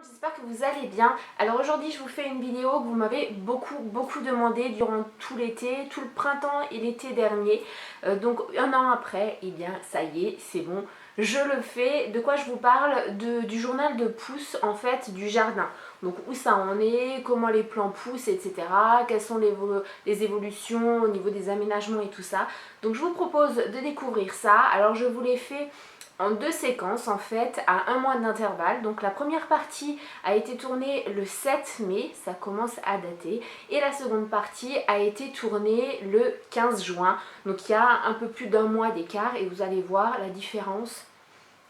J'espère que vous allez bien. Alors aujourd'hui je vous fais une vidéo que vous m'avez beaucoup demandé durant tout l'été, tout le printemps et l'été dernier. Donc un an après, et bien ça y est, c'est bon, je le fais. De quoi je vous parle? Du journal de pousse en fait du jardin. Donc où ça en est, comment les plants poussent, etc. Quelles sont les évolutions au niveau des aménagements et tout ça. Donc je vous propose de découvrir ça. Alors je vous l'ai fait en deux séquences en fait à un mois d'intervalle. Donc la première partie a été tournée le 7 mai, ça commence à dater, et la seconde partie a été tournée le 15 juin. Donc il y a un peu plus d'un mois d'écart et vous allez voir la différence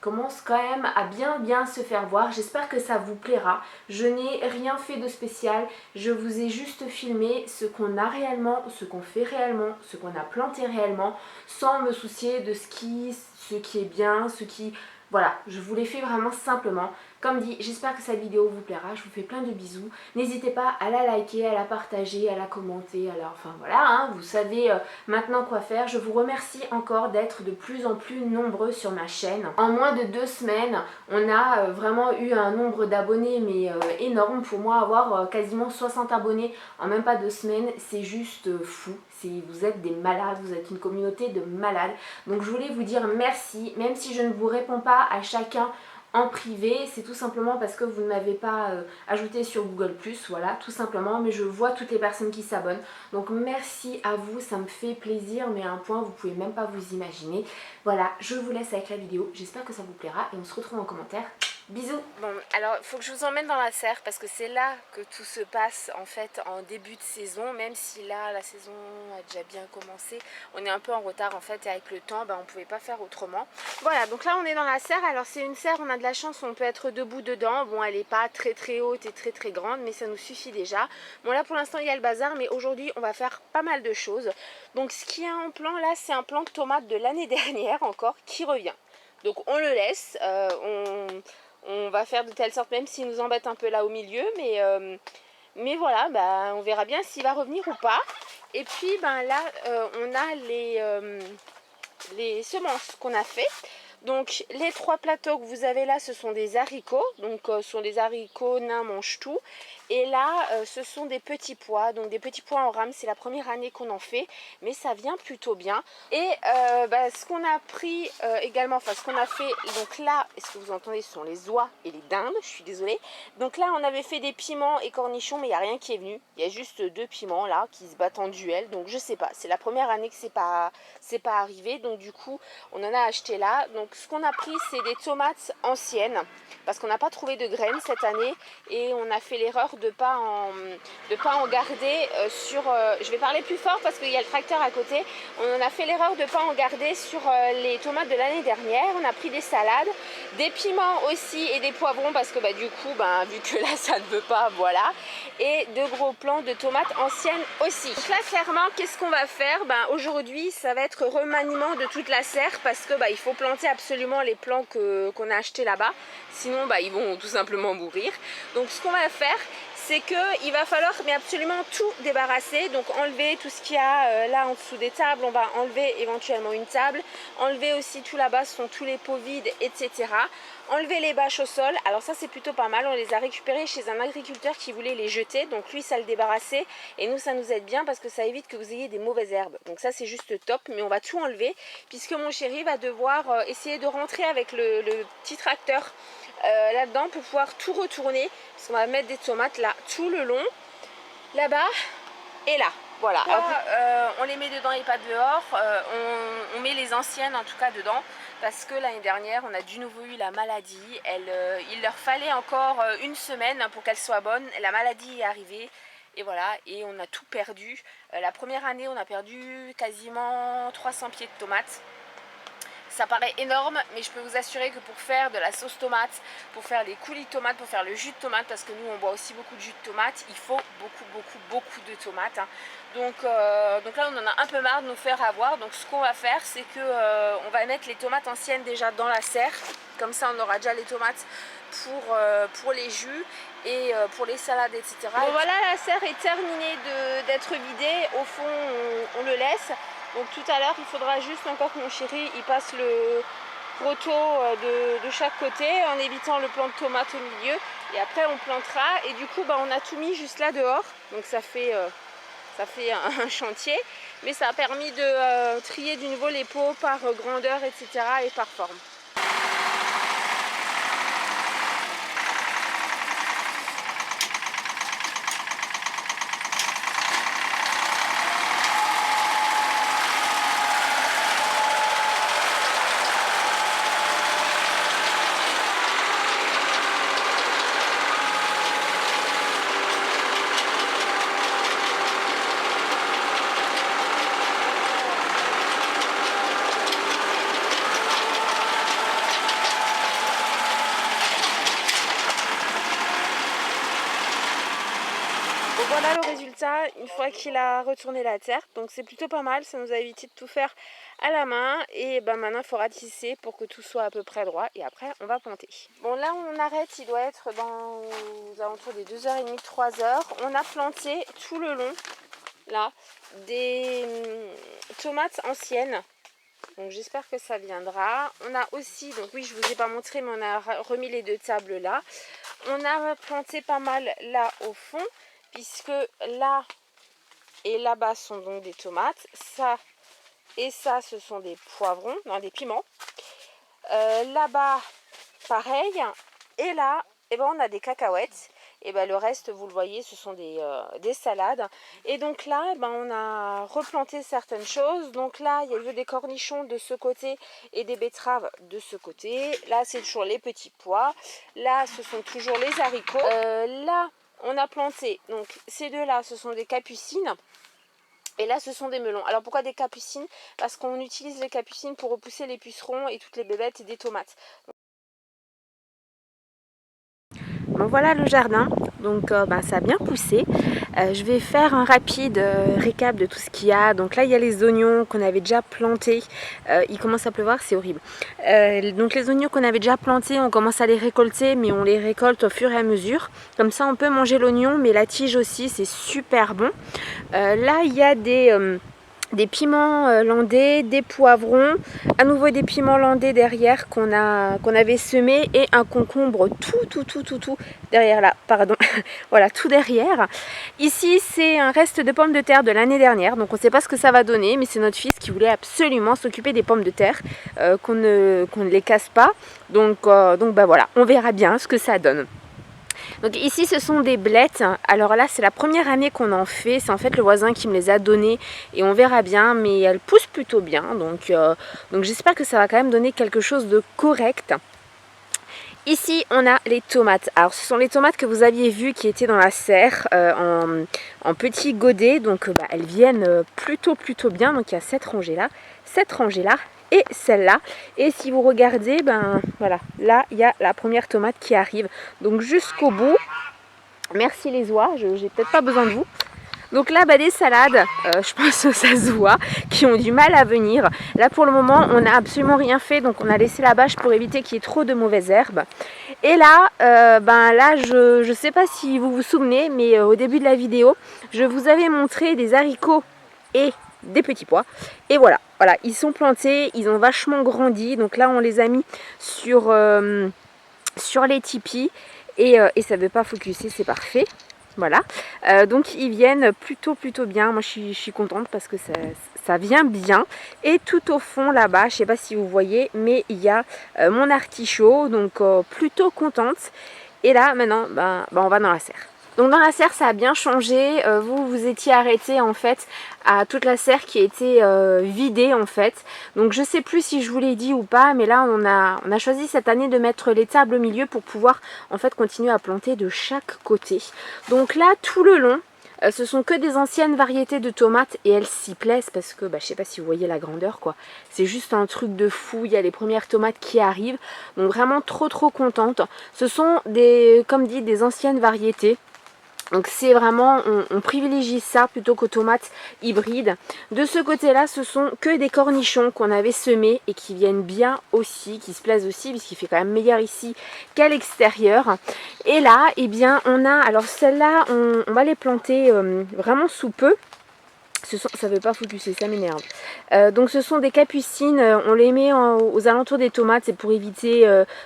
commence quand même à bien se faire voir. J'espère que ça vous plaira. Je n'ai rien fait de spécial, je vous ai juste filmé ce qu'on a réellement, ce qu'on fait réellement, ce qu'on a planté réellement, sans me soucier de ce qui est bien, ce qui... Voilà, je vous l'ai fait vraiment simplement. Comme dit, j'espère que cette vidéo vous plaira, je vous fais plein de bisous. N'hésitez pas à la liker, à la partager, à la commenter, enfin voilà, hein, vous savez maintenant quoi faire. Je vous remercie encore d'être de plus en plus nombreux sur ma chaîne. En moins de 2 semaines, on a vraiment eu un nombre d'abonnés mais énorme. Pour moi, avoir quasiment 60 abonnés en même pas 2 semaines, c'est juste fou. Vous êtes des malades, vous êtes une communauté de malades. Donc je voulais vous dire merci, même si je ne vous réponds pas à chacun en privé, c'est tout simplement parce que vous ne m'avez pas ajouté sur Google+, voilà, tout simplement, mais je vois toutes les personnes qui s'abonnent, donc merci à vous, ça me fait plaisir, mais à un point vous pouvez même pas vous imaginer. Voilà, je vous laisse avec la vidéo, j'espère que ça vous plaira et on se retrouve en commentaire. Bisous. Bon, alors il faut que je vous emmène dans la serre parce que c'est là que tout se passe en fait en début de saison, même si là la saison a déjà bien commencé. On est un peu en retard en fait et avec le temps, on ne pouvait pas faire autrement. Voilà, donc là on est dans la serre. Alors c'est une serre, on a de la chance, on peut être debout dedans. Bon, elle n'est pas très haute et très grande, mais ça nous suffit déjà. Bon, là pour l'instant il y a le bazar, mais aujourd'hui on va faire pas mal de choses. Donc ce qui est en plan là, c'est un plant de tomate de l'année dernière encore qui revient. Donc on le laisse, on va faire de telle sorte, même s'il nous embête un peu là au milieu, mais voilà, on verra bien s'il va revenir ou pas. Et puis là, on a les semences qu'on a fait. Donc les 3 plateaux que vous avez là, ce sont des haricots, donc ce sont des haricots nains mange tout. Et là ce sont des petits pois, donc des petits pois en rame, c'est la première année qu'on en fait, mais ça vient plutôt bien. Et ce qu'on a pris également, enfin ce qu'on a fait, donc là, ce que vous entendez, ce sont les oies et les dindes, je suis désolée. Donc là on avait fait des piments et cornichons, mais il n'y a rien qui est venu, il y a juste 2 piments là qui se battent en duel, donc je sais pas, c'est la première année que c'est pas arrivé, donc du coup on en a acheté là. Donc ce qu'on a pris, c'est des tomates anciennes parce qu'on n'a pas trouvé de graines cette année et on a fait l'erreur de pas en garder je vais parler plus fort parce qu'il y a le tracteur à côté. On a fait l'erreur de pas en garder sur les tomates de l'année dernière. On a pris des salades, des piments aussi et des poivrons parce que du coup vu que là ça ne veut pas, voilà, et de gros plants de tomates anciennes aussi. Donc là clairement, qu'est-ce qu'on va faire? Aujourd'hui ça va être remaniement de toute la serre parce que il faut planter absolument les plants qu'on a achetés là-bas, sinon ils vont tout simplement mourir. Donc ce qu'on va faire, c'est qu'il va falloir absolument tout débarrasser, donc enlever tout ce qu'il y a là en dessous des tables. On va enlever éventuellement une table, enlever aussi tout là-bas, ce sont tous les pots vides, etc. Enlever les bâches au sol, alors ça c'est plutôt pas mal, on les a récupérés chez un agriculteur qui voulait les jeter, donc lui ça le débarrassait, et nous ça nous aide bien parce que ça évite que vous ayez des mauvaises herbes, donc ça c'est juste top. Mais on va tout enlever puisque mon chéri va devoir essayer de rentrer avec le petit tracteur là-dedans pour pouvoir tout retourner, parce qu'on va mettre des tomates là tout le long, là-bas et là. Voilà, on les met dedans et pas dehors, on met les anciennes en tout cas dedans, parce que l'année dernière on a du nouveau eu la maladie, il leur fallait encore une semaine pour qu'elle soit bonne, la maladie est arrivée, et voilà, et on a tout perdu. La première année on a perdu quasiment 300 pieds de tomates. Ça paraît énorme, mais je peux vous assurer que pour faire de la sauce tomate, pour faire des coulis de tomates, pour faire le jus de tomate, parce que nous on boit aussi beaucoup de jus de tomate, il faut beaucoup de tomates, hein. Donc là on en a un peu marre de nous faire avoir. Donc ce qu'on va faire, c'est que on va mettre les tomates anciennes déjà dans la serre, comme ça on aura déjà les tomates pour les jus et pour les salades, etc. Bon voilà, la serre est terminée d'être vidée. Au fond on le laisse. Donc tout à l'heure il faudra juste encore que mon chéri il passe poteaux de chaque côté en évitant le plant de tomate au milieu. Et après on plantera et du coup on a tout mis juste là dehors. Donc ça fait un chantier. Mais ça a permis de trier du nouveau les pots par grandeur, etc. et par forme. Voilà le résultat une fois qu'il a retourné la terre, donc c'est plutôt pas mal, ça nous a évité de tout faire à la main et maintenant il faut ratisser pour que tout soit à peu près droit et après on va planter. Bon là on arrête, il doit être aux alentours des 2h30, 3h. On a planté tout le long là des tomates anciennes. Donc j'espère que ça viendra. On a aussi, donc oui je vous ai pas montré mais on a remis les 2 tables là. On a planté pas mal là au fond, puisque là et là-bas sont donc des tomates, ça et ça ce sont des poivrons, non des piments, là-bas pareil, et là on a des cacahuètes, et le reste vous le voyez ce sont des salades, et donc là on a replanté certaines choses. Donc là il y a eu des cornichons de ce côté et des betteraves de ce côté, là c'est toujours les petits pois, là ce sont toujours les haricots, là on a planté, donc ces deux là ce sont des capucines et là ce sont des melons. Alors pourquoi des capucines? Parce qu'on utilise les capucines pour repousser les pucerons et toutes les bébêtes des tomates. Bon voilà le jardin, donc ça a bien poussé. Je vais faire un rapide récap de tout ce qu'il y a. Donc là il y a les oignons qu'on avait déjà plantés, il commence à pleuvoir, c'est horrible. Donc les oignons qu'on avait déjà plantés, on commence à les récolter, mais on les récolte au fur et à mesure. Comme ça on peut manger l'oignon, mais la tige aussi, c'est super bon. Là il y a des piments landais, des poivrons, à nouveau des piments landais derrière qu'on avait semés, et un concombre tout derrière là, pardon, voilà, tout derrière. Ici c'est un reste de pommes de terre de l'année dernière, donc on ne sait pas ce que ça va donner, mais c'est notre fils qui voulait absolument s'occuper des pommes de terre, qu'on ne les casse pas, donc voilà, on verra bien ce que ça donne. Donc ici ce sont des blettes. Alors là c'est la première année qu'on en fait. C'est en fait le voisin qui me les a données et on verra bien, mais elles poussent plutôt bien. Donc j'espère que ça va quand même donner quelque chose de correct. Ici on a les tomates. Alors ce sont les tomates que vous aviez vues qui étaient dans la serre en petits godets. Donc elles viennent plutôt bien. Donc il y a cette rangée là et celle-là. Et si vous regardez, voilà, là il y a la première tomate qui arrive. Donc jusqu'au bout. Merci les oies, j'ai peut-être pas besoin de vous. Donc là des salades, je pense que ça se voit, qui ont du mal à venir. Là pour le moment on n'a absolument rien fait, donc on a laissé la bâche pour éviter qu'il y ait trop de mauvaises herbes. Et là, là je sais pas si vous vous souvenez, mais au début de la vidéo, je vous avais montré des haricots et des petits pois. Et voilà, ils sont plantés, ils ont vachement grandi. Donc là on les a mis sur les tipis. Et ça ne veut pas focuser, c'est parfait. Voilà, donc ils viennent plutôt bien. Moi je suis contente parce que ça vient bien. Et tout au fond là-bas, je ne sais pas si vous voyez, mais il y a mon artichaut, donc plutôt contente. Et là maintenant on va dans la serre. Donc dans la serre ça a bien changé, vous étiez arrêté en fait à toute la serre qui était vidée en fait. Donc je sais plus si je vous l'ai dit ou pas, mais là on a choisi cette année de mettre les tables au milieu pour pouvoir en fait continuer à planter de chaque côté. Donc là tout le long, ce sont que des anciennes variétés de tomates et elles s'y plaisent parce que je sais pas si vous voyez la grandeur quoi. C'est juste un truc de fou, il y a les premières tomates qui arrivent. Donc vraiment trop contente. Ce sont comme dit, des anciennes variétés. Donc c'est vraiment, on privilégie ça plutôt qu'aux tomates hybrides. De ce côté-là, ce sont que des cornichons qu'on avait semés et qui viennent bien aussi, qui se plaisent aussi, puisqu'il fait quand même meilleur ici qu'à l'extérieur. Et là, on a, alors celles-là, on va les planter vraiment sous peu. Ça veut pas focuser, ça m'énerve. Donc ce sont des capucines, on les met aux alentours des tomates, c'est pour éviter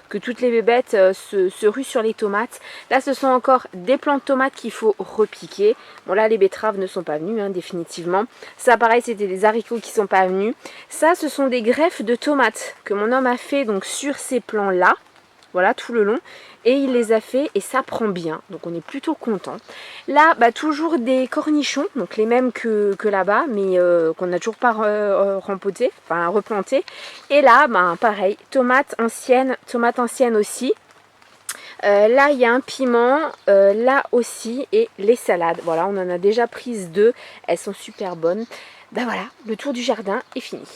que toutes les bébêtes se ruent sur les tomates. Là ce sont encore des plants de tomates qu'il faut repiquer. Bon là les betteraves ne sont pas venues hein, définitivement. Ça pareil c'était des haricots qui sont pas venus. Ça ce sont des greffes de tomates que mon homme a fait donc sur ces plants là. Voilà tout le long et il les a fait et ça prend bien donc on est plutôt content. Là bah, toujours des cornichons donc les mêmes que là-bas mais qu'on n'a toujours pas rempoté, enfin replanté. Et là bah, pareil tomate ancienne aussi. Là il y a un piment, là aussi et les salades. Voilà on en a déjà prise 2, elles sont super bonnes. Bah voilà le tour du jardin est fini.